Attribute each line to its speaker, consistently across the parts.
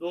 Speaker 1: 2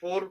Speaker 1: 4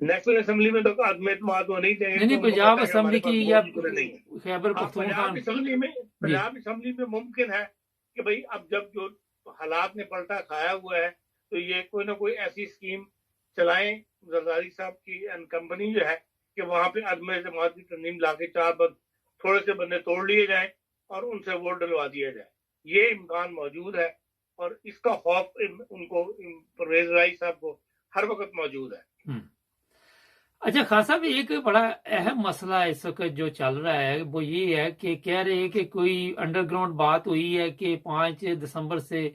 Speaker 1: national assembly میں تو عدم اعتماد وہ نہیں دیں گے.
Speaker 2: نہیں پنجاب اسمبلی کی یا خیبر پختونخوا
Speaker 1: پنجاب اسمبلی میں ممکن ہے کہ بھئی اب جب جو حالات نے پلٹا کھایا ہوا ہے تو یہ کوئی نہ کوئی ایسی اسکیم چلائیں زرداری صاحب کی کمپنی جو ہے کہ وہاں پہ عدم اعتماد کی ترمیم لا کے تھوڑے سے بندے توڑ لیے جائیں اور ان سے ووٹ ڈلوا دیا جائے. یہ امکان موجود ہے اور اس کا خوف ان کو پرویز رائی صاحب کو ہر وقت موجود ہے.
Speaker 2: اچھا خان صاحب ایک بڑا اہم مسئلہ اس وقت جو چل رہا ہے وہ یہ ہے کہ کہہ رہے ہیں کہ کوئی انڈر گراؤنڈ بات ہوئی ہے کہ 5 دسمبر سے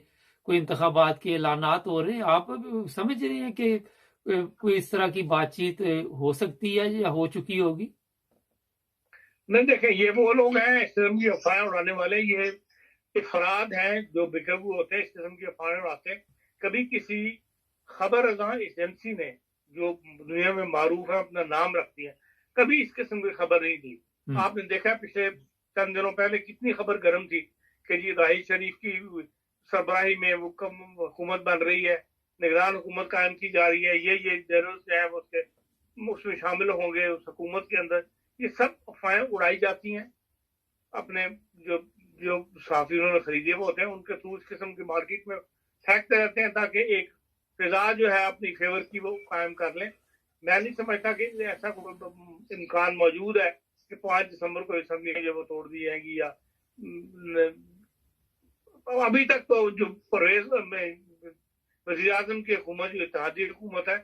Speaker 2: کوئی انتخابات کے اعلانات ہو رہے ہیں. آپ سمجھ رہے ہیں کہ کوئی اس طرح کی بات چیت ہو سکتی ہے یا ہو چکی ہوگی؟
Speaker 1: نہیں دیکھیں یہ وہ لوگ ہیں اس قسم کی افواہیں اڑانے والے، یہ افراد ہیں جو بکھرے ہوئے ہوتے ہیں، اس قسم کی افواہیں اڑاتے ہیں. کبھی کسی خبر رساں ایجنسی نے جو دنیا میں معروف ہے اپنا نام رکھتی ہے کبھی اس قسم کی خبر نہیں دی. آپ نے دیکھا پچھلے چند دنوں پہلے کتنی خبر گرم تھی کہ جی راحیل شریف کی سربراہی میں حکومت بن رہی ہے، نگران حکومت قائم کی جا رہی ہے، یہ جنرلز ہیں اس میں شامل ہوں گے اس حکومت کے اندر. یہ سب افواہیں اڑائی جاتی ہیں. اپنے جو صحافیوں نے خریدے وہ ہوتے ہیں ان کے تھرو اس قسم کی مارکیٹ میں پھینکتے رہتے ہیں تاکہ ایک فضا جو ہے اپنی فیور کی وہ قائم کر لیں. میں نہیں سمجھتا کہ ایسا امکان موجود ہے کہ 5 دسمبر کو اسمبلی جو وہ توڑ دی جائیں گی. یا ابھی تک تو جو پرویز وزیر اعظم کی حکومت جو اتحادی حکومت ہے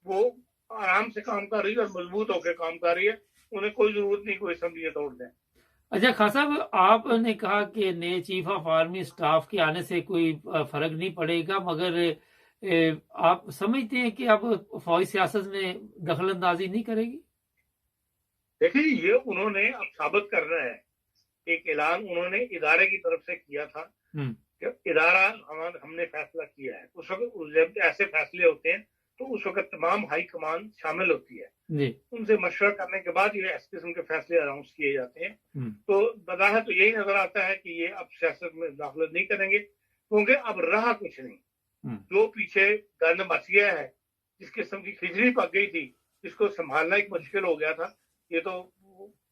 Speaker 1: وہ آرام سے کام کر رہی ہے اور مضبوط ہو کے کام کر رہی ہے. انہیں کوئی ضرورت نہیں کوئی اسمبلی توڑ دیں.
Speaker 2: اچھا خان صاحب آپ نے کہا کہ نئے چیف آف آرمی سٹاف کے آنے سے کوئی فرق نہیں پڑے گا، مگر آپ سمجھتے ہیں کہ اب فوجی سیاست میں دخل اندازی نہیں کرے گی؟
Speaker 1: دیکھیں یہ انہوں نے اب ثابت کرنا ہے. ایک اعلان انہوں نے ادارے کی طرف سے کیا تھا کہ ادارہ ہم نے فیصلہ کیا ہے. اس وقت جب ایسے فیصلے ہوتے ہیں تو اس وقت تمام ہائی کمان شامل ہوتی ہے. ان سے مشورہ کرنے کے بعد یہ اس قسم کے فیصلے اناؤنس کیے جاتے ہیں. تو بظاہر تو یہی نظر آتا ہے کہ یہ اب سیاست میں داخلت نہیں کریں گے کیونکہ اب رہا کچھ نہیں. جو پیچھے گند مچ گیا ہے، جس قسم کی کھچڑی پک گئی تھی، جس کو سنبھالنا ایک مشکل ہو گیا تھا، یہ تو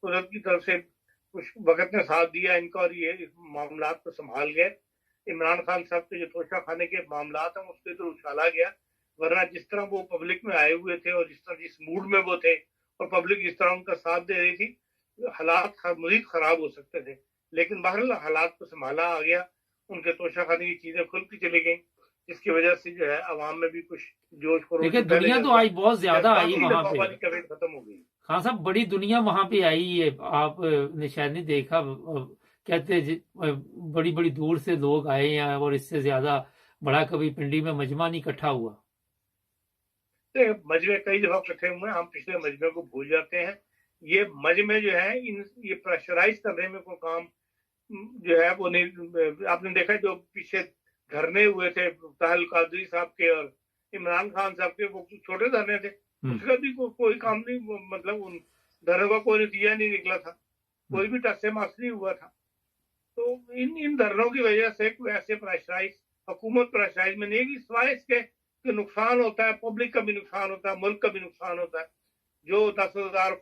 Speaker 1: قدرت کی طرف سے کچھ وقت نے ساتھ دیا ان کا اور یہ معاملات کو سنبھال گئے. عمران خان صاحب کے جو توشہ خانے کے معاملات ہیں اس کے تو اچھالا گیا، ورنہ جس طرح وہ پبلک میں آئے ہوئے تھے اور جس طرح جس موڈ میں وہ تھے اور پبلک جس طرح ان کا ساتھ دے رہی تھی، حالات مزید خراب ہو سکتے تھے. لیکن بہرحال حالات کو سنبھالا آ گیا، ان کے توشہ خانے کی چیزیں کھلتی چلی گئیں، جس کی وجہ سے جو ہے عوام میں بھی کچھ جوش خروش.
Speaker 2: دنیا تو آئی بہت زیادہ آئی وہاں پہ،
Speaker 1: ختم ہو گئی.
Speaker 2: خان صاحب بڑی دنیا وہاں پہ آئی ہے، آپ نے شاید نہیں دیکھا، کہتے بڑی بڑی دور سے لوگ آئے ہیں اور اس سے زیادہ بڑا کبھی پنڈی میں مجمع نہیں اکٹھا ہوا.
Speaker 1: مجمع کئی جگہ اکٹھے ہوئے ہیں، ہم پچھلے مجمع کو بھول جاتے ہیں. یہ مجمع جو ہے یہ پریشرائز کرنے میں کوئی کام جو ہے وہ نہیں. آپ نے دیکھا جو پیچھے دھرنے ہوئے تھے طاہر القادری صاحب کے اور عمران خان صاحب کے، وہ چھوٹے دھرنے تھے، اس کا بھی کوئی کام نہیں، مطلب ان دھرنوں کا کوئی نتیجہ نہیں نکلا تھا، کوئی بھی ٹس سے مس نہیں ہوا تھا. تو ان دھرنوں کی وجہ سے کوئی ایسے پریشرائز حکومت پریشرائز میں نہیں ہے، سوائے اس کے کہ نقصان ہوتا ہے، پبلک کا بھی نقصان ہوتا ہے، ملک کا بھی نقصان ہوتا ہے. جو 10,000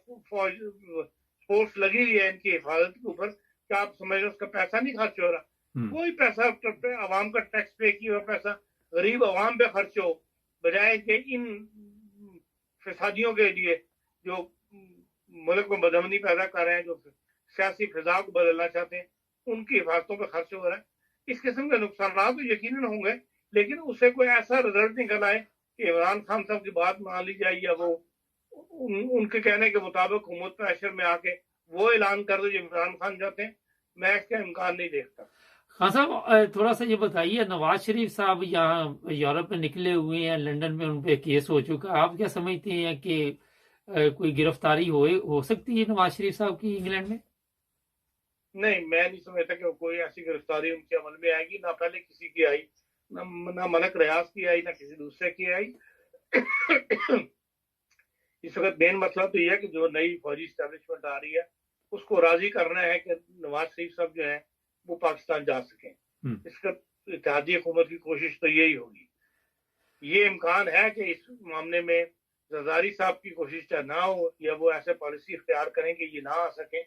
Speaker 1: فورس لگی ہوئی ہے ان کی حفاظت کے اوپر، کیا آپ سمجھ رہے اس کا پیسہ نہیں خرچ ہو رہا؟ کوئی پیسہ عوام کا ٹیکس پے کیا ہوا پیسہ غریب عوام پہ خرچ ہو، بجائے کہ ان فسادیوں کے لیے جو ملک میں بدامنی پیدا کر رہے ہیں، جو سیاسی فضا کو بدلنا چاہتے ہیں، ان کی حفاظتوں پہ خرچ ہو رہا ہے. اس قسم کے نقصانات تو یقیناً ہوں گے، لیکن اس سے کوئی ایسا رزلٹ نکل آئے کہ عمران خان صاحب کی بات مان لی جائے یا وہ ان کے کہنے کے مطابق حکومت پریشر میں آ کے وہ اعلان کر دو جو عمران خان چاہتے ہیں. میں اس کا امکان نہیں دیکھتا.
Speaker 2: خان صاحب تھوڑا سا یہ بتائیے، نواز شریف صاحب یہاں یورپ میں نکلے ہوئے ہیں، لنڈن میں ان پہ کیس ہو چکا، آپ کیا سمجھتے ہیں کہ کوئی گرفتاری ہو سکتی ہے نواز شریف صاحب کی انگلینڈ میں؟
Speaker 1: نہیں، میں نہیں سمجھتا کہ کوئی ایسی گرفتاری ان کے عمل میں آئے گی. نہ پہلے کسی کی آئی، نہ ملک ریاض کی آئی، نہ کسی دوسرے کی آئی. اس وقت مین مسئلہ تو یہ ہے کہ جو نئی فوجی اسٹیبلشمنٹ آ رہی ہے اس کو راضی کرنا ہے کہ نواز شریف صاحب جو ہیں وہ پاکستان جا سکیں. اس کا اتحادی حکومت کی کوشش تو یہی ہوگی. یہ امکان ہے کہ اس معاملے میں زرداری صاحب کی کوشش چاہے نہ ہو یا وہ ایسے پالیسی اختیار کریں کہ یہ نہ آ سکیں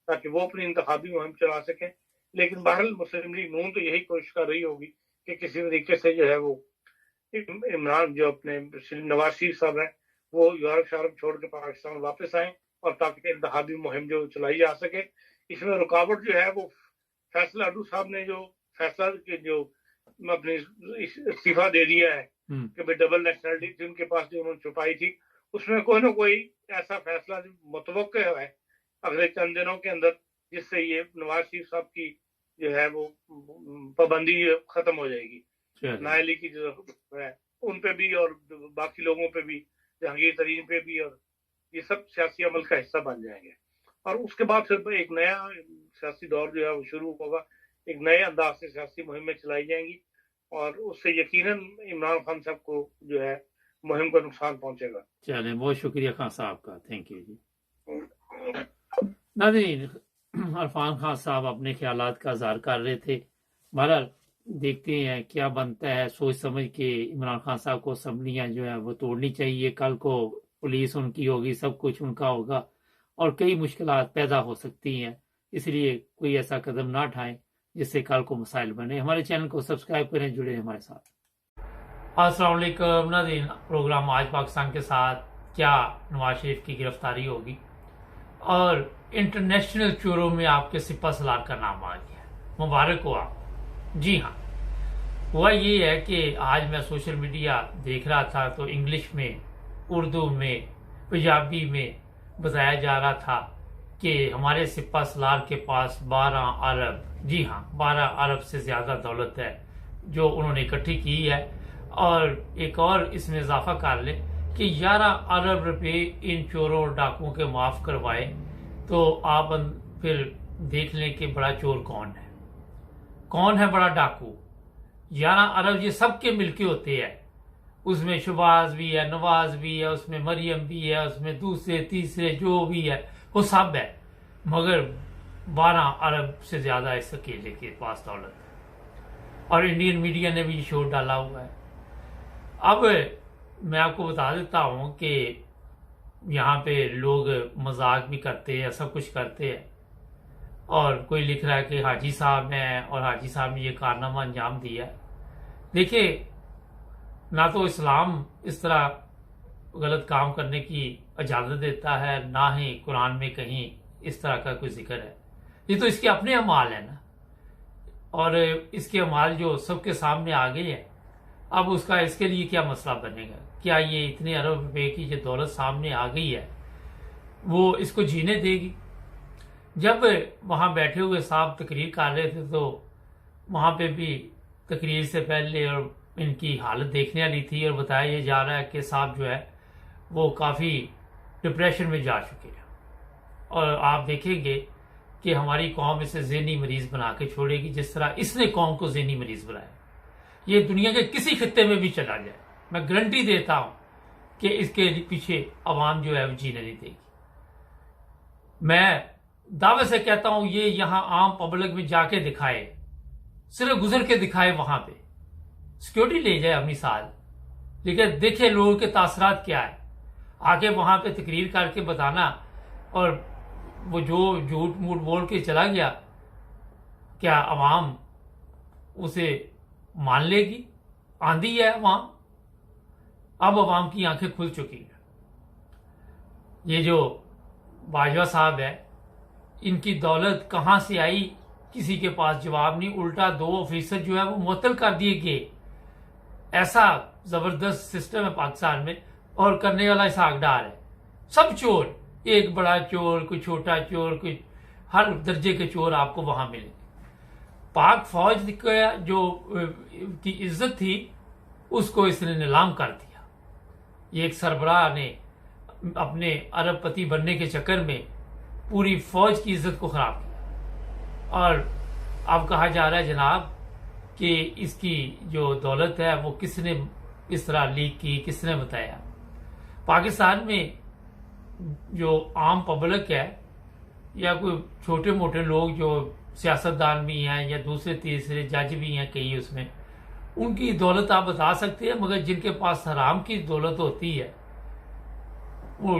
Speaker 1: تاکہ وہ اپنی انتخابی مہم چلا سکیں، لیکن بہرحال مسلم لیگ نون تو یہی کوشش کر رہی ہوگی کہ کسی طریقے سے جو ہے وہ عمران جو اپنے نواز شریف صاحب ہیں وہ یورپ شارپ چھوڑ کے پاکستان واپس آئیں اور تاکہ انتخابی مہم جو چلائی جا سکے۔ اس میں رکاوٹ جو ہے وہ فیصلہ اڈو صاحب نے جو فیصلہ جو اپنی استعفیٰ دے دیا ہے کہ بھائی ڈبل نیشنلٹی تھی ان کے پاس جو انہوں نے چھپائی تھی، اس میں کوئی نہ کوئی ایسا فیصلہ متوقع ہے اگلے چند دنوں کے اندر جس سے یہ نواز شریف صاحب کی جو ہے وہ پابندی ختم ہو جائے گی۔ نائلی کی جو ہے ان پہ بھی اور باقی لوگوں پہ بھی، جہانگیر ترین پہ بھی، اور یہ سب سیاسی عمل کا حصہ بن جائیں گے، اور اس کے بعد پھر ایک نیا سیاسی دور جو ہے وہ شروع ہوگا، ایک نئے انداز سے سیاسی مہمیں چلائی جائیں گی، اور اس سے یقیناً عمران خان صاحب کو جو ہے مہم کا نقصان پہنچے گا۔
Speaker 2: چلیں، بہت شکریہ خان صاحب کا، تھینک یو جی۔ ناظرین، عرفان خان صاحب اپنے خیالات کا اظہار کر رہے تھے۔ بہرحال دیکھتے ہیں کیا بنتا ہے، سوچ سمجھ کے عمران خان صاحب کو اسمبلیاں جو ہے وہ توڑنی چاہیے، کل کو پولیس ان کی ہوگی، سب کچھ ان کا ہوگا اور کئی مشکلات پیدا ہو سکتی ہیں، اس لیے کوئی ایسا قدم نہ اٹھائیں جس سے کل کو مسائل بنے۔ ہمارے چینل کو سبسکرائب کریں، جڑے ہمارے ساتھ۔ السلام علیکم ناظرین، پروگرام آج پاکستان کے ساتھ کیا نواز شریف کی گرفتاری ہوگی اور انٹرنیشنل چوروں میں آپ کے سپہ سالار کا نام آ گیا، مبارک ہو آپ۔ جی ہاں، ہوا یہ ہے کہ آج میں سوشل میڈیا دیکھ رہا تھا تو انگلش میں، اردو میں، پنجابی میں بتایا جا رہا تھا کہ ہمارے سپہ سالار کے پاس 12 ارب، جی ہاں 12 ارب سے زیادہ دولت ہے جو انہوں نے اکٹھی کی ہے، اور ایک اور اس میں اضافہ کر لیں کہ 11 ارب روپے ان چوروں اور ڈاکوؤں کے معاف کروائے، تو آپ پھر دیکھ لیں کہ بڑا چور کون ہے بڑا ڈاکو۔ 11 ارب یہ سب کے مل کے ہوتے ہیں، اس میں شباز بھی ہے، نواز بھی ہے، اس میں مریم بھی ہے، اس میں دوسرے تیسرے جو بھی ہے وہ سب ہے، مگر 12 ارب سے زیادہ اس اکیلے کے پاس دولت ہے، اور انڈین میڈیا نے بھی شور ڈالا ہوا ہے۔ اب میں آپ کو بتا دیتا ہوں کہ یہاں پہ لوگ مذاق بھی کرتے ہیں، سب کچھ کرتے ہیں، اور کوئی لکھ رہا ہے کہ حاجی صاحب ہیں اور حاجی صاحب نے یہ کارنامہ انجام دیا۔ دیکھیں، نہ تو اسلام اس طرح غلط کام کرنے کی اجازت دیتا ہے، نہ ہی قرآن میں کہیں اس طرح کا کوئی ذکر ہے، یہ تو اس کے اپنے اعمال ہیں نا، اور اس کے اعمال جو سب کے سامنے آ گئے ہیں۔ اب اس کے لیے کیا مسئلہ بنے گا؟ کیا یہ اتنے ارب روپے کی جو دولت سامنے آ گئی ہے وہ اس کو جینے دے گی؟ جب وہاں بیٹھے ہوئے صاحب تقریر کر رہے تھے تو وہاں پہ بھی تقریر سے پہلے اور ان کی حالت دیکھنے والی تھی، اور بتایا یہ جا رہا ہے کہ صاحب جو ہے وہ کافی ڈپریشن میں جا چکے ہیں، اور آپ دیکھیں گے کہ ہماری قوم اسے ذہنی مریض بنا کے چھوڑے گی، جس طرح اس نے قوم کو ذہنی مریض بنایا۔ یہ دنیا کے کسی خطے میں بھی چلا جائے، میں گارنٹی دیتا ہوں کہ اس کے پیچھے عوام جو ہے وہ جینے نہیں دے گی۔ میں دعوے سے کہتا ہوں یہ یہاں عام پبلک میں جا کے دکھائے، صرف گزر کے دکھائے، وہاں پہ سیکیورٹی لے جائے اپنی ساتھ، لیکن دیکھے لوگوں کے تاثرات کیا ہے، آگے وہاں پہ تقریر کر کے بتانا، اور وہ جو جھوٹ موٹ بول کے چلا گیا، کیا عوام اسے مان لے گی؟ آندھی ہے عوام، اب عوام کی آنکھیں کھل چکی ہیں۔ یہ جو باجوہ صاحب ہے، ان کی دولت کہاں سے آئی کسی کے پاس جواب نہیں، الٹا 2 آفیسر جو ہے وہ معطل کر دیے گئے۔ ایسا زبردست سسٹم ہے پاکستان میں، اور کرنے والا اسحاق ڈار ہے، سب چور، ایک بڑا چور، کوئی چھوٹا چور، کوئی ہر درجے کے چور آپ کو وہاں ملیں گے۔ پاک فوج جو کی عزت تھی اس کو اس نے نیلام کر دیا۔ یہ ایک سربراہ نے اپنے ارب پتی بننے کے چکر میں پوری فوج کی عزت کو خراب کیا، اور اب کہا جا رہا ہے جناب کہ اس کی جو دولت ہے وہ کس نے اس طرح لیک کی، کس نے بتایا۔ پاکستان میں جو عام پبلک ہے یا کوئی چھوٹے موٹے لوگ جو سیاستدان بھی ہیں یا دوسرے تیسرے جج بھی ہیں کئی، اس میں ان کی دولت آپ بتا سکتے ہیں، مگر جن کے پاس حرام کی دولت ہوتی ہے وہ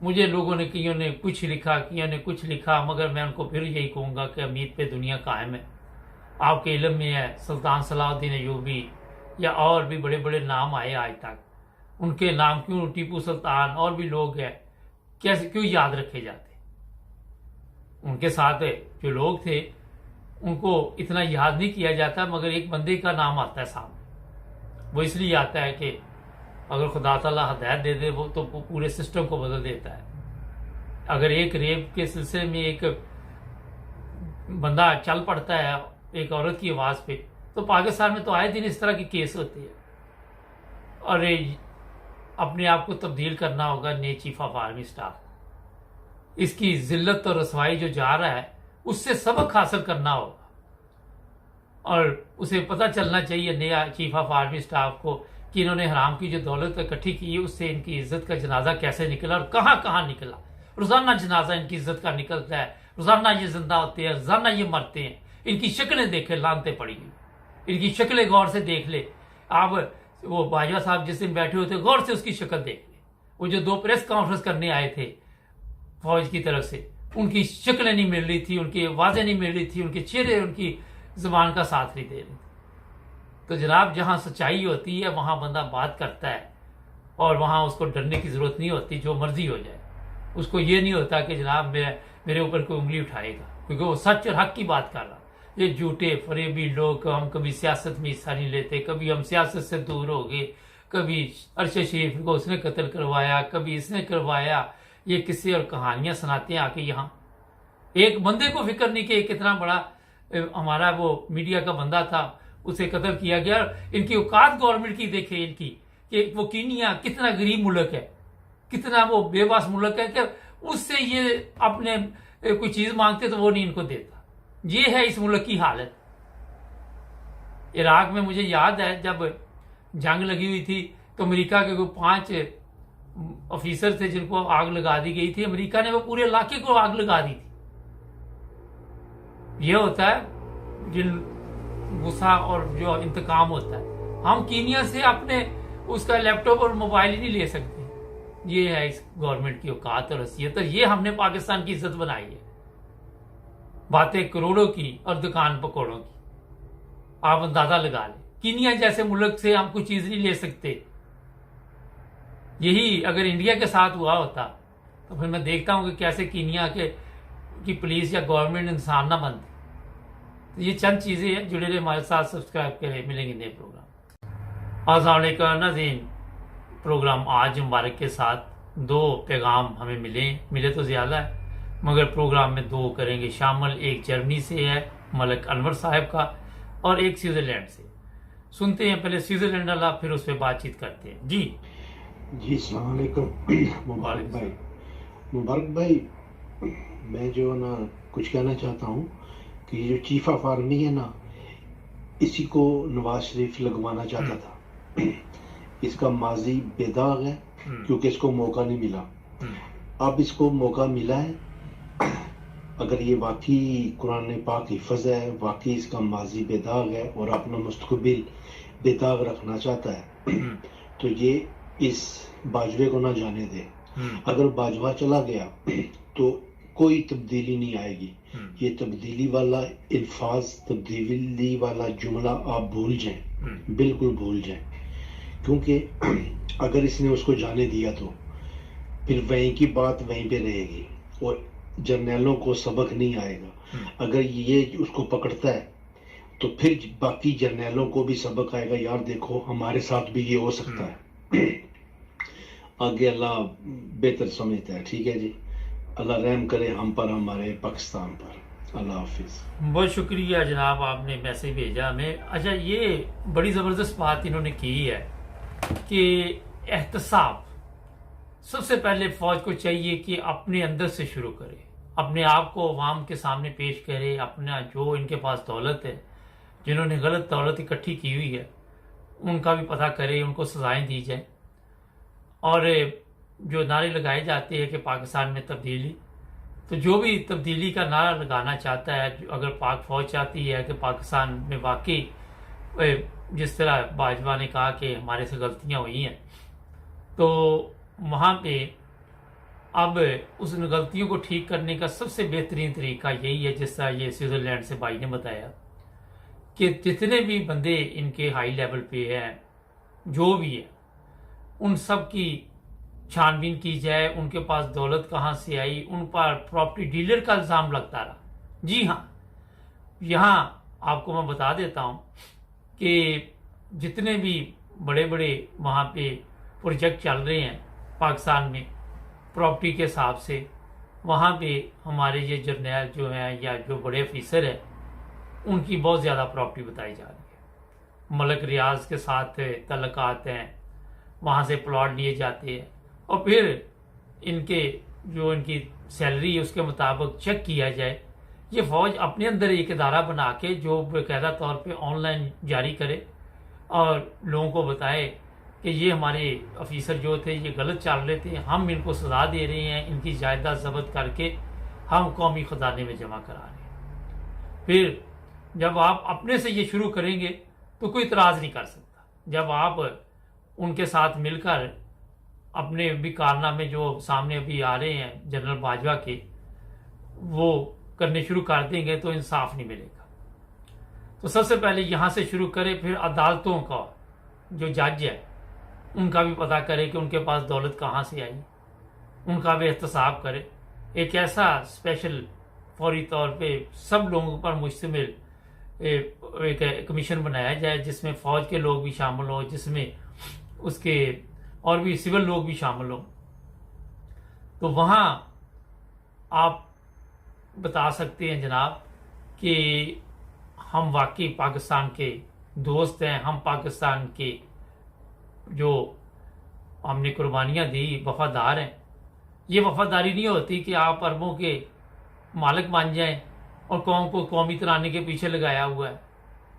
Speaker 2: مجھے لوگوں نے کئیوں نے کچھ لکھا، کئیوں نے کچھ لکھا، مگر میں ان کو پھر یہی کہوں گا کہ امید پہ دنیا قائم ہے۔ آپ کے علم میں ہے سلطان صلاح الدین ایوبی یا اور بھی بڑے بڑے نام آئے آج تک، ان کے نام کیوں ٹیپو سلطان اور بھی لوگ ہیں کیسے کیوں یاد رکھے جاتے؟ ان کے ساتھ جو لوگ تھے ان کو اتنا یاد نہیں کیا جاتا، مگر ایک بندے کا نام آتا ہے سامنے، وہ اس لیے آتا ہے کہ اگر خدا تعالیٰ ہدایت دے دے وہ تو پورے سسٹم کو بدل دیتا ہے۔ اگر ایک ریپ کے سلسلے میں ایک بندہ چل پڑتا ہے ایک عورت کی آواز پہ، تو پاکستان میں تو آئے دن اس طرح کے کیس ہوتے ہیں۔ اور اپنے آپ کو تبدیل کرنا ہوگا نئے چیف آف آرمی اسٹاف، اس کی ذلت اور رسوائی جو جا رہا ہے اس سے سبق حاصل کرنا ہوگا، اور اسے پتہ چلنا چاہیے نیا چیف آف آرمی اسٹاف کو کہ انہوں نے حرام کی جو دولت اکٹھی کی ہے اس سے ان کی عزت کا جنازہ کیسے نکلا اور کہاں کہاں نکلا۔ روزانہ جنازہ ان کی عزت کا نکلتا ہے، روزانہ یہ زندہ ہوتے ہیں، روزانہ یہ مرتے ہیں۔ ان کی شکلیں دیکھیں، لانتے پڑی ہوئی، ان کی شکلیں غور سے دیکھ لے آپ۔ وہ باجوہ صاحب جس دن بیٹھے ہوتے غور سے اس کی شکل دیکھ لیں، وہ جو 2 پریس کانفرنس کرنے آئے تھے فوج کی طرف سے، ان کی شکلیں نہیں مل رہی تھی، ان کی آوازیں نہیں مل رہی تھی، ان کے چہرے ان کی زبان کا ساتھ نہیں دے رہے تھے۔ تو جناب جہاں سچائی ہوتی ہے وہاں بندہ بات کرتا ہے، اور وہاں اس کو ڈرنے کی ضرورت نہیں ہوتی، جو مرضی ہو جائے۔ اس کو یہ نہیں ہوتا کہ جناب میرے اوپر کوئی انگلی اٹھائے گا، کیونکہ وہ سچ اور حق کی بات کر رہا۔ یہ جھوٹے فریبی لوگ، ہم کبھی سیاست میں حصہ نہیں لیتے، کبھی ہم سیاست سے دور ہو گئے، کبھی ارشد شریف کو اس نے قتل کروایا، کبھی اس نے کروایا، یہ قصے اور کہانیاں سناتے ہیں آ کے یہاں۔ ایک بندے کو فکر نہیں کہ کتنا بڑا ہمارا وہ میڈیا کا بندہ تھا، اسے قتل کیا گیا۔ ان کی اوقات گورنمنٹ کی دیکھیں ان کی، کہ وہ کینیا کتنا غریب ملک ہے، کتنا وہ بے بس ملک ہے کہ اس سے یہ اپنے کوئی چیز مانگتے تو وہ نہیں ان کو دیتا۔ یہ ہے اس ملک کی حالت۔ عراق میں مجھے یاد ہے جب جنگ لگی ہوئی تھی تو امریکہ کے کوئی 5 آفیسر تھے جن کو آگ لگا دی گئی تھی، امریکہ نے وہ پورے علاقے کو آگ لگا دی تھی۔ یہ ہوتا ہے جن غصہ اور جو انتقام ہوتا ہے۔ ہم کینیا سے اپنے اس کا لیپ ٹاپ اور موبائل ہی نہیں لے سکتے۔ یہ ہے اس گورنمنٹ کی اوقات اور حیثیت، اور یہ ہم نے پاکستان کی عزت بنائی ہے۔ باتیں کروڑوں کی اور دکان پکوڑوں کی، آپ اندازہ لگا لیں۔ کینیا جیسے ملک سے ہم کوئی چیز نہیں لے سکتے۔ یہی اگر انڈیا کے ساتھ ہوا ہوتا تو پھر میں دیکھتا ہوں کہ کیسے کینیا کی پولیس یا گورنمنٹ انسان نہ بنتی۔ تو یہ چند چیزیں ہیں، جڑے رہے ہمارے ساتھ، سبسکرائب کریں، ملیں گے نئے پروگرام۔ السلام علیکم ناظرین، پروگرام آج مبارک کے ساتھ 2 پیغام ہمیں ملے تو زیادہ ہے، مگر پروگرام میں 2 کریں گے شامل۔ ایک جرمنی سے ہے ملک انور صاحب کا، اور ایک سوئٹزرلینڈ سے۔ سنتے ہیں پہلے سوئٹزرلینڈ والا، پھر اس پہ بات چیت کرتے ہیں۔ جی
Speaker 3: السلام علیکم مبارک بھائی، میں جو نا کچھ کہنا چاہتا ہوں کہ یہ جو چیف آف آرمی ہے نا، اسی کو نواز شریف لگوانا چاہتا تھا۔ اس کا ماضی بے داغ ہے کیونکہ اس کو موقع نہیں ملا، اب اس کو موقع ملا ہے۔ اگر یہ واقعی قرآن پاک حفظ ہے، واقعی اس کا ماضی بے داغ ہے اور اپنا مستقبل بے داغ رکھنا چاہتا ہے، تو یہ اس باجوے کو نہ جانے دے۔ اگر باجوہ چلا گیا تو کوئی تبدیلی نہیں آئے گی۔ یہ تبدیلی والا الفاظ، تبدیلی والا جملہ آپ بھول جائیں، بالکل بھول جائیں، کیونکہ اگر اس نے اس کو جانے دیا تو پھر وہیں کی بات وہیں پہ رہے گی اور جرنیلوں کو سبق نہیں آئے گا۔ اگر یہ اس کو پکڑتا ہے تو پھر باقی جرنیلوں کو بھی سبق آئے گا، یار دیکھو ہمارے ساتھ بھی یہ ہو سکتا ہے۔ آگے اللہ بہتر سمجھتا ہے۔ ٹھیک ہے جی، اللہ رحم کرے ہم پر، ہمارے پاکستان پر۔ اللہ حافظ۔
Speaker 2: بہت شکریہ جناب، آپ نے میسج بھیجا ہمیں۔ اچھا، یہ بڑی زبردست بات انہوں نے کی ہے کہ احتساب سب سے پہلے فوج کو چاہیے کہ اپنے اندر سے شروع کرے، اپنے آپ کو عوام کے سامنے پیش کرے، اپنا جو ان کے پاس دولت ہے، جنہوں نے غلط دولت اکٹھی کی ہوئی ہے، ان کا بھی پتہ کرے، ان کو سزائیں دی جائیں۔ اور جو نعرے لگائے جاتے ہیں کہ پاکستان میں تبدیلی، تو جو بھی تبدیلی کا نعرہ لگانا چاہتا ہے، اگر پاک فوج چاہتی ہے کہ پاکستان میں واقعی جس طرح باجوہ نے کہا کہ ہمارے سے غلطیاں ہوئی ہیں، تو وہاں پہ اب اس غلطیوں کو ٹھیک کرنے کا سب سے بہترین طریقہ یہی ہے، جس طرح یہ سوئٹزرلینڈ سے بھائی نے بتایا، کہ جتنے بھی بندے ان کے ہائی لیول پہ ہیں، جو بھی ہے، ان سب کی چھان بین کی جائے، ان کے پاس دولت کہاں سے آئی، ان پر پراپرٹی ڈیلر کا الزام لگتا رہا۔ جی ہاں، یہاں آپ کو میں بتا دیتا ہوں کہ جتنے بھی بڑے بڑے وہاں پہ پروجیکٹ چل رہے ہیں پاکستان میں پراپرٹی کے حساب سے، وہاں پہ ہمارے یہ جرنیل جو ہیں یا جو بڑے آفیسر ہیں، ان کی بہت زیادہ پراپرٹی بتائی جا رہی ہے۔ ملک ریاض کے ساتھ تعلقات ہیں، وہاں سے پلاٹ لیے جاتے ہیں، اور پھر ان کی سیلری ہے اس کے مطابق چیک کیا جائے۔ یہ فوج اپنے اندر ایک ادارہ بنا کے جو باقاعدہ طور پہ آن لائن جاری کرے اور لوگوں کو بتائے کہ یہ ہمارے آفیسر جو تھے یہ غلط چل رہے تھے، ہم ان کو سزا دے رہے ہیں، ان کی جائیداد ضبط کر کے ہم قومی خزانے میں جمع کرا رہے ہیں۔ پھر جب آپ اپنے سے یہ شروع کریں گے تو کوئی اعتراض نہیں کر سکتا۔ جب آپ ان کے ساتھ مل کر اپنے بھی کارنامے جو سامنے ابھی آ رہے ہیں جنرل باجوہ کے، وہ کرنے شروع کر دیں گے تو انصاف نہیں ملے گا۔ تو سب سے پہلے یہاں سے شروع کرے، پھر عدالتوں کا جو جج ہے ان کا بھی پتہ کرے کہ ان کے پاس دولت کہاں سے آئی، ان کا بھی احتساب کرے۔ ایک ایسا اسپیشل فوری طور پہ سب لوگوں پر مشتمل ایک کمیشن بنایا جائے جس میں فوج کے لوگ بھی شامل ہوں، جس میں اس کے اور بھی سول لوگ بھی شامل ہوں۔ تو وہاں آپ بتا سکتے ہیں جناب کہ ہم واقعی پاکستان کے دوست ہیں، ہم پاکستان کے جو ہم نے قربانیاں دی وفادار ہیں۔ یہ وفاداری نہیں ہوتی کہ آپ اربوں کے مالک بن جائیں اور قوم کو قومی ترانے کے پیچھے لگایا ہوا ہے۔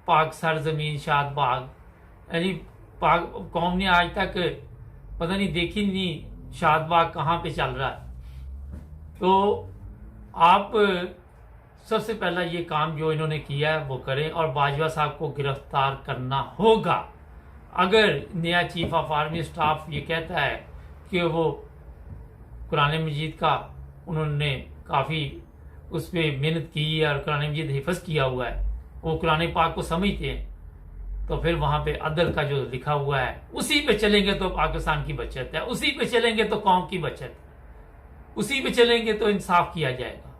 Speaker 2: پاک سرزمین شاد باغ، یعنی قوم نے آج تک پتہ نہیں دیکھی نہیں شاد باغ کہاں پہ چل رہا ہے۔ تو آپ سب سے پہلا یہ کام جو انہوں نے کیا ہے وہ کریں، اور باجوہ صاحب کو گرفتار کرنا ہوگا۔ اگر نیا چیف آف آرمی اسٹاف یہ کہتا ہے کہ وہ قرآن مجید کا انہوں نے کافی اس پہ محنت کی ہے اور قرآن مجید حفظ کیا ہوا ہے، وہ قرآن پاک کو سمجھتے ہیں، تو پھر وہاں پہ عدل کا جو لکھا ہوا ہے اسی پہ چلیں گے تو پاکستان کی بچت ہے، اسی پہ چلیں گے تو قوم کی بچت ہے، اسی پہ چلیں گے تو انصاف کیا جائے گا،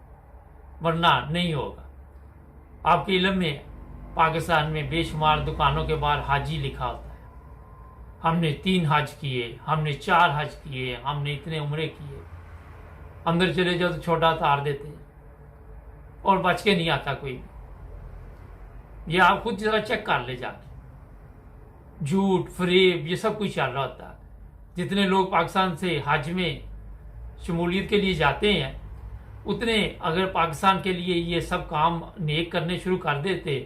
Speaker 2: ورنہ نہیں ہوگا۔ آپ کے علم میں پاکستان میں بے شمار دکانوں کے باہر حاجی لکھا ہوتا ہے، ہم نے 3 حج کیے، ہم نے 4 حج کیے، ہم نے اتنے عمرے کیے۔ اندر چلے جاؤ تو چھوٹا تار دیتے ہیں اور بچ کے نہیں آتا کوئی۔ یہ آپ خود ذرا چیک کر لے جا کے، جھوٹ فریب یہ سب کچھ چل رہا ہوتا ہے۔ جتنے لوگ پاکستان سے حج میں شمولیت کے لیے جاتے ہیں، اتنے اگر پاکستان کے لیے یہ سب کام نیک کرنے شروع کر دیتے،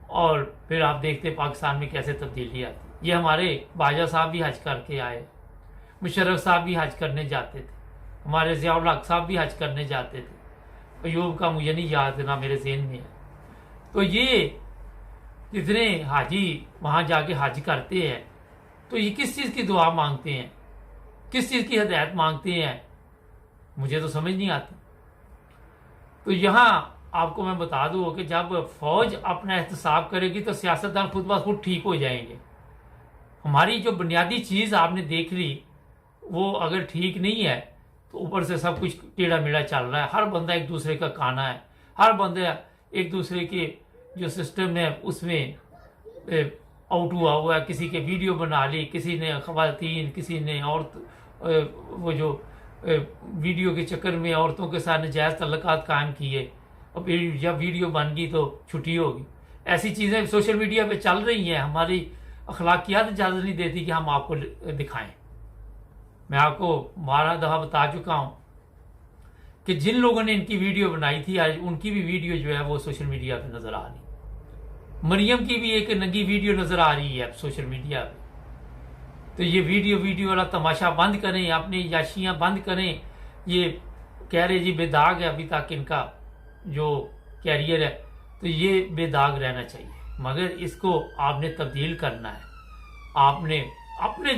Speaker 2: اور پھر آپ دیکھتے پاکستان میں کیسے تبدیلی آتی۔ یہ ہمارے باجوہ صاحب بھی حج کر کے آئے، مشرف صاحب بھی حج کرنے جاتے تھے، ہمارے ضیاء الحق صاحب بھی حج کرنے جاتے تھے، ایوب کا مجھے نہیں یاد نہ میرے ذہن میں ہے۔ تو یہ جتنے حاجی وہاں جا کے حج کرتے ہیں تو یہ کس چیز کی دعا مانگتے ہیں، کس چیز کی ہدایت مانگتے ہیں، مجھے تو سمجھ نہیں آتی۔ تو یہاں آپ کو میں بتا دوں کہ جب فوج اپنا احتساب کرے گی تو سیاستدان خود بخود خود ٹھیک ہو جائیں گے۔ ہماری جو بنیادی چیز آپ نے دیکھ لی وہ اگر ٹھیک نہیں ہے تو اوپر سے سب کچھ ٹیڑھا میڑھا چل رہا ہے، ہر بندہ ایک دوسرے کا کانا ہے، ہر بندہ ایک دوسرے کے جو سسٹم ہے اس میں آؤٹ ہوا ہے، کسی کے ویڈیو بنا لی، کسی نے خواتین، کسی نے عورت، وہ جو ویڈیو کے چکر میں عورتوں کے ساتھ ناجائز تعلقات قائم کیے، اور پھر جب ویڈیو بن گئی تو چھٹی ہوگی۔ ایسی چیزیں سوشل میڈیا پہ چل رہی ہیں، ہماری اخلاقیات اجازت نہیں دیتی کہ ہم آپ کو دکھائیں۔ میں آپ کو 12 دفعہ بتا چکا ہوں کہ جن لوگوں نے ان کی ویڈیو بنائی تھی آج ان کی بھی ویڈیو جو ہے وہ سوشل میڈیا پہ نظر آ رہی۔ مریم کی بھی ایک ننگی ویڈیو نظر آ رہی ہے سوشل میڈیا پہ۔ تو یہ ویڈیو والا تماشا بند کریں، اپنی یاشیاں بند کریں۔ یہ کہہ رہے جی بے داغ ہے ابھی تک ان کا جو کیریئر ہے، تو یہ بے داغ رہنا چاہیے، مگر اس کو آپ نے تبدیل کرنا ہے۔ آپ نے اپنے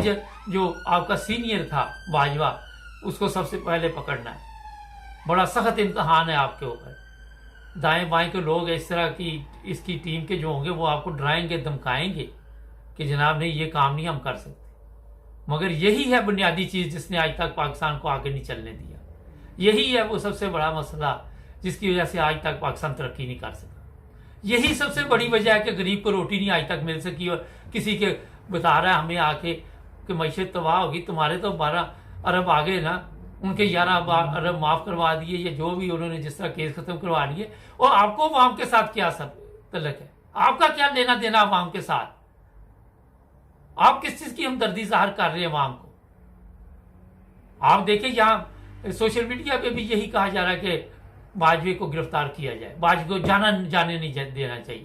Speaker 2: جو آپ کا سینئر تھا باجوہ، اس کو سب سے پہلے پکڑنا ہے. بڑا سخت امتحان ہے آپ کے اوپر. دائیں بائیں کے لوگ اس طرح کی اس کی ٹیم کے جو ہوں گے وہ آپ کو ڈرائیں گے, دھمکائیں گے کہ جناب نہیں یہ کام نہیں ہم کر سکتے. مگر یہی ہے بنیادی چیز جس نے آج تک پاکستان کو آگے نہیں چلنے دیا. یہی ہے وہ سب سے بڑا مسئلہ جس کی وجہ سے آج تک پاکستان ترقی نہیں کر سکا. یہی سب سے بڑی وجہ ہے کہ غریب کو روٹی نہیں آج تک مل سکی, اور کسی کے بتا رہا ہے ہمیں آ کے کہ معیشت تباہ ہوگی. تمہارے تو 12 ارب آگے نا, ان کے 11 ارب معاف کروا دیے, یا جو بھی انہوں نے جس طرح کیس ختم کروا لیے. اور آپ کو عوام کے ساتھ کیا تعلق ہے؟ آپ کا کیا لینا دینا عوام کے ساتھ؟ آپ کس چیز کی ہمدردی ظاہر کر رہے ہیں عوام کو؟ آپ دیکھیں یہاں سوشل میڈیا پہ بھی یہی کہا جا رہا ہے کہ باجوے کو گرفتار کیا جائے, باجوے کو جانے نہیں دینا چاہیے.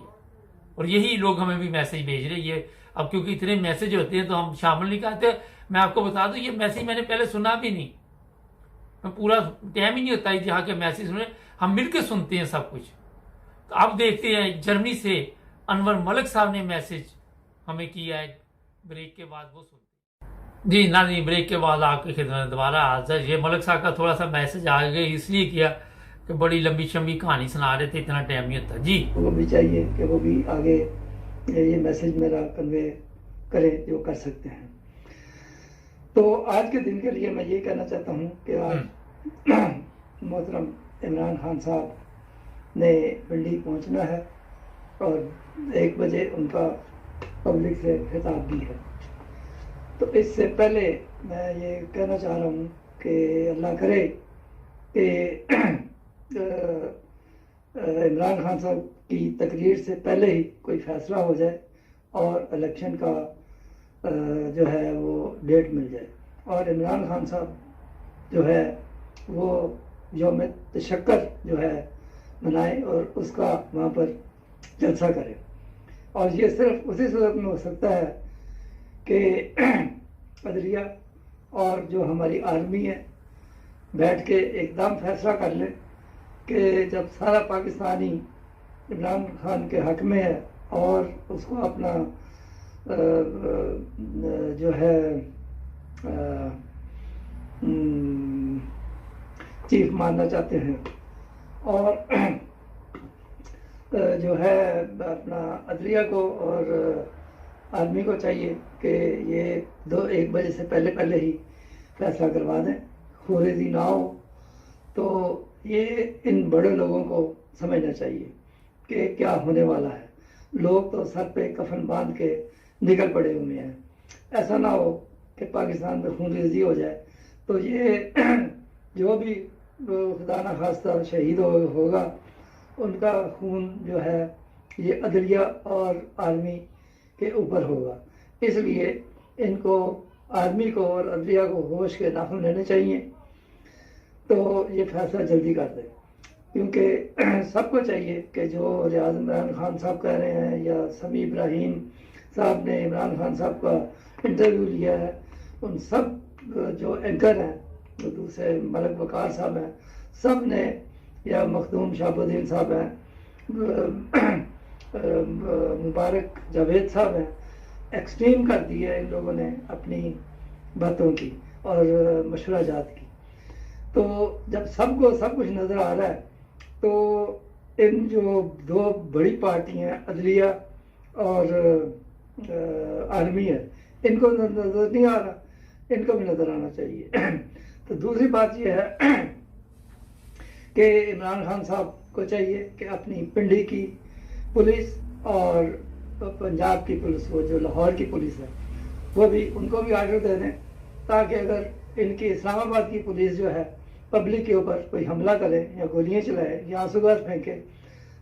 Speaker 2: اور یہی لوگ ہمیں بھی میسج بھیج رہے. یہ اب کیونکہ اتنے میسج ہوتے ہیں تو ہم شامل نہیں کرتے. میں آپ کو بتا دوں یہ میسج میں نے پہلے سنا بھی نہیں, میں پورا ٹائم ہی نہیں ہوتا ہے جہاں کے میسج سنے, ہم مل کے سنتے ہیں سب کچھ. تو اب دیکھتے ہیں جرمنی سے انور ملک صاحب نے میسج ہمیں کیا ہے, بریک کے بعد وہ سنتے ہیں. جی ناظرین, بریک کے بعد آپ کی خدمت دوبارہ حاضر. یہ ملک صاحب کا تھوڑا سا میسج آ گیا, اس لیے کیا کہ بڑی لمبی شمبی کہانی سنا رہے تھے, اتنا ٹائم نہیں ہوتا. جی
Speaker 4: وہ بھی چاہیے کہ وہ بھی آگے یہ میسج میرا کنوے کریں جو کر سکتے ہیں. تو آج کے دن کے لیے میں یہ کہنا چاہتا ہوں کہ آج محترم عمران خان صاحب نے پنڈی پہنچنا ہے اور 1 بجے ان کا پبلک سے خطاب بھی ہے. تو اس سے پہلے میں یہ کہنا چاہ رہا ہوں کہ اللہ کرے کہ عمران خان صاحب کی تقریر سے پہلے ہی کوئی فیصلہ ہو جائے اور الیکشن کا جو ہے وہ ڈیٹ مل جائے, اور عمران خان صاحب جو ہے وہ یوم تشکر جو ہے منائے اور اس کا وہاں پر جلسہ کرے. اور یہ صرف اسی صورت میں ہو سکتا ہے کہ عدلیہ اور جو ہماری آرمی ہے بیٹھ کے ایک دم فیصلہ کر لیں کہ جب سارا پاکستانی عمران خان کے حق میں ہے اور اس کو اپنا جو ہے چیف ماننا چاہتے ہیں, اور جو ہے اپنا عدلیہ کو اور آرمی کو چاہیے کہ یہ 1 بجے سے پہلے ہی فیصلہ کروا دیں, خوریزی نہ ہو. تو یہ ان بڑے لوگوں کو سمجھنا چاہیے کہ کیا ہونے والا ہے. لوگ تو سر پہ کفن باندھ کے نکل پڑے ہوئے ہیں. ایسا نہ ہو کہ پاکستان میں خون ریزی ہو جائے. تو یہ جو بھی خدا نہ خواستہ شہید ہوگا ان کا خون جو ہے یہ عدلیہ اور آرمی کے اوپر ہوگا. اس لیے ان کو آرمی کو اور عدلیہ کو ہوش کے ناخن لینے چاہیے. تو یہ فیصلہ جلدی کر دیں, کیونکہ سب کو چاہیے کہ جو ریاض عمران خان صاحب کہہ رہے ہیں یا سمیع ابراہیم صاحب نے عمران خان صاحب کا انٹرویو لیا ہے, ان سب جو اینکر ہیں, جو دوسرے ملک وقار صاحب ہیں, سب نے, یا مخدوم شہاب الدین صاحب ہیں, مبارک جاوید صاحب ہیں, ایکسٹریم کر دی ہے ان لوگوں نے اپنی باتوں کی اور مشورہ جات کی. تو جب سب کو سب کچھ نظر آ رہا ہے تو ان جو 2 بڑی پارٹی ہیں عدلیہ اور آرمی ہے, ان کو نظر نہیں آ رہا, ان کو بھی نظر آنا چاہیے. تو دوسری بات یہ ہے کہ عمران خان صاحب کو چاہیے کہ اپنی پنڈی کی پولیس اور پنجاب کی پولیس, وہ جو لاہور کی پولیس ہے, وہ بھی ان کو بھی آرڈر دے دیں, تاکہ اگر ان کی اسلام آباد کی پولیس جو ہے پبلک کے اوپر کوئی حملہ کرے یا گولیاں چلائے یا آنسو گیس پھینکے,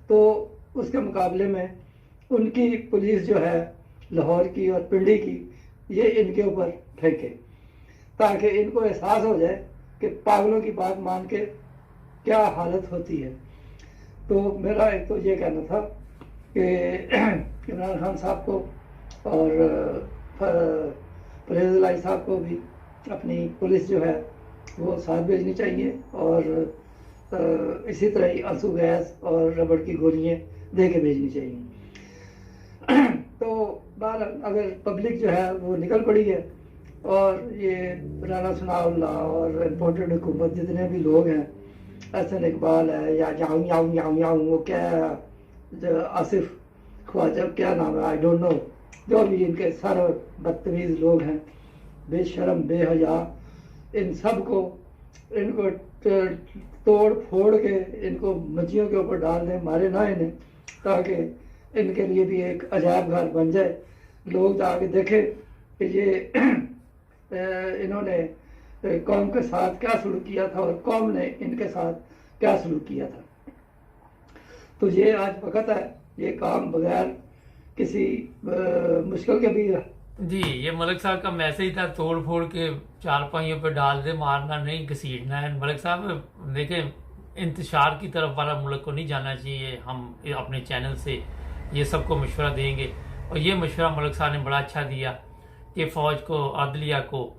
Speaker 4: تو اس کے مقابلے میں ان کی پولیس جو ہے لاہور کی اور پنڈی کی یہ ان کے اوپر پھینکے, تاکہ ان کو احساس ہو جائے کہ پاگلوں کی بات مان کے کیا حالت ہوتی ہے. تو میرا ایک تو یہ کہنا تھا کہ عمران خان صاحب کو اور پرویز الہی صاحب کو بھی اپنی پولیس جو ہے وہ ساتھ بھیجنی چاہیے, اور اسی طرح ہی آنسو گیس اور ربڑ کی گولیاں دے کے بھیجنی چاہیے. تو بہرحال اگر پبلک جو ہے وہ نکل پڑی ہے اور یہ رانا ثناء اللہ اور امپورٹڈ حکومت جتنے بھی لوگ ہیں، احسن اقبال ہے یا یاؤں یاؤں یاؤں یاؤں، وہ کیا ہے، آصف خواجہ کیا نام ہے، آئی ڈونٹ نو، جو بھی ان کے سر بدتمیز لوگ ہیں، بے شرم بے حیا، ان سب کو ان کو توڑ پھوڑ کے ان کو مچھیوں کے اوپر ڈال دیں، مارے نہ انہیں، تاکہ ان کے لیے بھی ایک عجائب گھر بن جائے، لوگ جا کے دیکھیں کہ یہ انہوں نے قوم کے ساتھ کیا سلوک کیا تھا اور قوم نے ان کے ساتھ کیا سلوک کیا تھا۔ تو یہ آج وقت ہے، یہ کام بغیر کسی مشکل کے بھی
Speaker 2: جی یہ ملک صاحب کا میسج تھا، توڑ پھوڑ کے چار پائیوں پہ ڈال دے، مارنا نہیں گھسیٹنا ہے۔ ملک صاحب دیکھیں انتشار کی طرف ہمارا ملک کو نہیں جانا چاہیے، ہم اپنے چینل سے یہ سب کو مشورہ دیں گے، اور یہ مشورہ ملک صاحب نے بڑا اچھا دیا کہ فوج کو، عدلیہ کو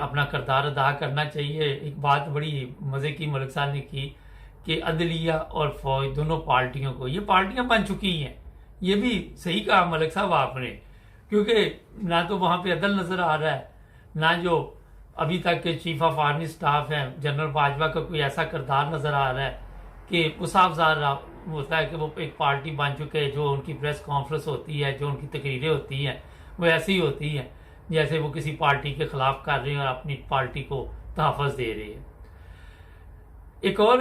Speaker 2: اپنا کردار ادا کرنا چاہیے۔ ایک بات بڑی مزے کی ملک صاحب نے کی کہ عدلیہ اور فوج دونوں پارٹیوں کو، یہ پارٹیاں بن چکی ہیں، یہ بھی صحیح کہا ملک صاحب آپ نے، کیونکہ نہ تو وہاں پہ عدل نظر آ رہا ہے، نہ جو ابھی تک کے چیف آف آرمی سٹاف ہیں جنرل باجوہ کا کوئی ایسا کردار نظر آ رہا ہے کہ وہ صاف ظاہر ہوتا ہے کہ وہ ایک پارٹی بن چکے ہیں، جو ان کی پریس کانفرنس ہوتی ہے، جو ان کی تقریریں ہوتی ہیں، وہ ایسی ہوتی ہیں جیسے وہ کسی پارٹی کے خلاف کر رہے ہیں اور اپنی پارٹی کو تحفظ دے رہے ہیں۔ ایک اور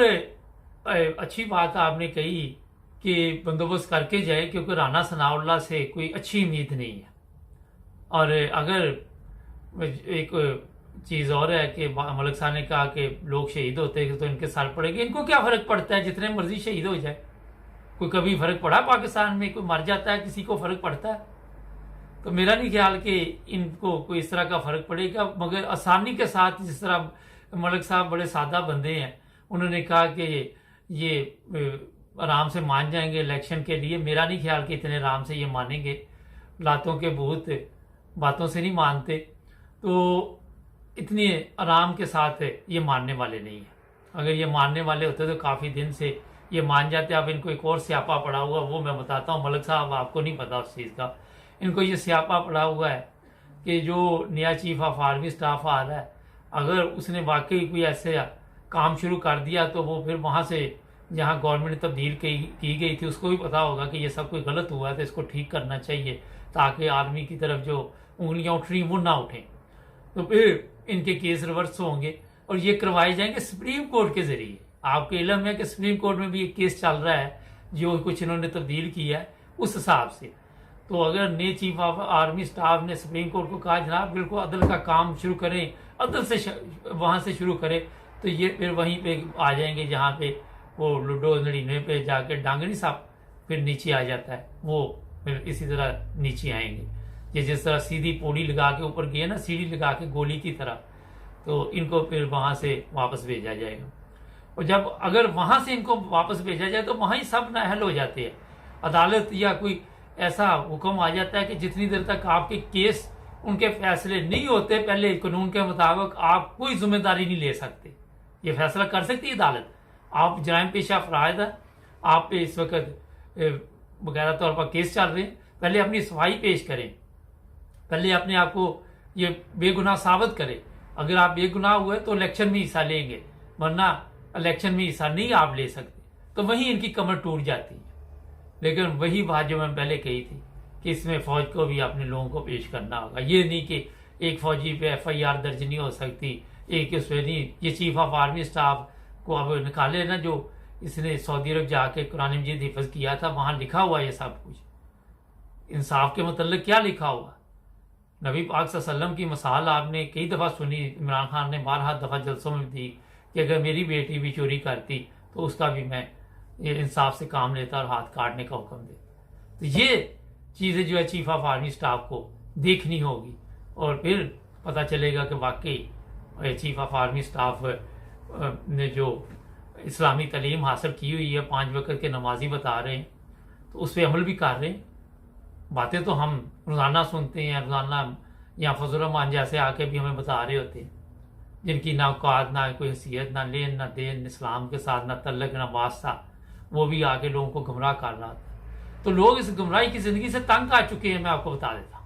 Speaker 2: اچھی بات آپ نے کہی کہ بندوبست کر کے جائے، کیونکہ رانا ثناء اللہ سے کوئی اچھی امید نہیں ہے، اور اگر ایک چیز اور ہے کہ ملک صاحب نے کہا کہ لوگ شہید ہوتے ہیں تو ان کے سر پڑے گے، ان کو کیا فرق پڑتا ہے، جتنے مرضی شہید ہو جائے، کوئی کبھی فرق پڑا پاکستان میں، کوئی مر جاتا ہے کسی کو فرق پڑتا ہے؟ تو میرا نہیں خیال کہ ان کو کوئی اس طرح کا فرق پڑے گا، مگر آسانی کے ساتھ، جس طرح ملک صاحب بڑے سادہ بندے ہیں، انہوں نے کہا کہ یہ آرام سے مان جائیں گے الیکشن کے لیے، میرا نہیں خیال کہ اتنے آرام سے یہ مانیں گے، لاتوں کے بھوت باتوں سے نہیں مانتے، تو اتنے آرام کے ساتھ یہ ماننے والے نہیں ہیں۔ اگر یہ ماننے والے ہوتے تو کافی دن سے یہ مان جاتے۔ اب ان کو ایک اور سیاپا پڑا ہوا، وہ میں بتاتا ہوں ملک صاحب، آپ کو نہیں پتا اس چیز کا، ان کو یہ سیاپا پڑا ہوا ہے کہ جو نیا چیف آف آرمی سٹاف آ رہا ہے، اگر اس نے واقعی کوئی ایسے کام شروع کر دیا تو وہ پھر وہاں سے جہاں گورنمنٹ تبدیل کی گئی تھی اس کو بھی پتا ہوگا کہ یہ سب کوئی غلط ہوا ہے، تو اس کو ٹھیک کرنا چاہیے تاکہ آرمی کی طرف جو انگلیاں اٹھ رہی وہ نہ اٹھیں، تو پھر ان کے کیس ریورس ہوں گے اور یہ کروائے جائیں گے سپریم کورٹ کے ذریعے۔ آپ کے علم ہے کہ سپریم کورٹ میں بھی ایک کیس چل رہا ہے جو کچھ انہوں نے تبدیل کیا ہے اس حساب سے۔ تو اگر نئے چیف آف آرمی سٹاف نے سپریم کورٹ کو کہا جناب بالکل عدل کا کام شروع کریں، عدل سے وہاں سے شروع کرے، تو یہ پھر وہیں پہ آ جائیں گے جہاں پہ وہ لوڈو 99 پہ جا کے ڈانگنی صاحب پھر نیچے آ جاتا ہے، وہ پھر اسی طرح نیچے آئیں گے، یہ جس طرح سیدھی پوڑی لگا کے اوپر گئے نا، سیڑھی لگا کے گولی کی طرح، تو ان کو پھر وہاں سے واپس بھیجا جائے گا، اور جب اگر وہاں سے ان کو واپس بھیجا جائے تو وہاں ہی سب نااہل ہو جاتے ہیں۔ عدالت یا کوئی ایسا حکم آ جاتا ہے کہ جتنی دیر تک آپ کے کیس ان کے فیصلے نہیں ہوتے، پہلے قانون کے مطابق آپ کوئی ذمہ داری نہیں لے سکتے۔ یہ فیصلہ کر سکتی ہے عدالت، آپ جرائم پیشہ افراد ہیں، آپ پہ اس وقت باقاعدہ طور پر کیس چل رہے ہیں، پہلے اپنی صفائی پیش کریں، پہلے اپنے آپ کو یہ بے گناہ ثابت کریں۔ اگر آپ بے گناہ ہوئے تو الیکشن میں حصہ لیں گے، ورنہ الیکشن میں حصہ نہیں آپ لے سکتے، تو وہیں ان کی کمر ٹوٹ جاتی ہے۔ لیکن وہی بات جو میں پہلے کہی تھی کہ اس میں فوج کو بھی اپنے لوگوں کو پیش کرنا ہوگا، یہ نہیں کہ ایک فوجی پہ FIR درج نہیں ہو سکتی، ایک اس پہ نہیں۔ یہ چیف آف آرمی سٹاف کو اب نکالے نا، جو اس نے سعودی عرب جا کے قرآن مجید حفظ کیا تھا، وہاں لکھا ہوا یہ سب کچھ، انصاف کے متعلق کیا لکھا ہوا۔ نبی پاک صلی اللہ علیہ وسلم کی مثال آپ نے کئی دفعہ سنی، عمران خان نے بارہا دفعہ جلسوں میں دی کہ اگر میری بیٹی بھی چوری کرتی تو اس کا بھی میں یہ انصاف سے کام لیتا اور ہاتھ کاٹنے کا حکم دیتا۔ تو یہ چیزیں جو ہے چیف آف آرمی سٹاف کو دیکھنی ہوگی، اور پھر پتہ چلے گا کہ واقعی چیف آف آرمی سٹاف نے جو اسلامی تعلیم حاصل کی ہوئی ہے، 5 وقت کے نمازی بتا رہے ہیں، تو اس پہ عمل بھی کر رہے ہیں۔ باتیں تو ہم روزانہ سنتے ہیں، روزانہ یا فضل الرحمان جیسے آ کے بھی ہمیں بتا رہے ہوتے ہیں، جن کی نہ اوقات، نہ کوئی حیثیت، نہ لین نہ دین اسلام کے ساتھ، نہ تعلق نہ واسطہ، وہ بھی آ کے لوگوں کو گمراہ کر رہا تھا۔ تو لوگ اس گمراہی کی زندگی سے تنگ آ چکے ہیں، میں آپ کو بتا دیتا ہوں۔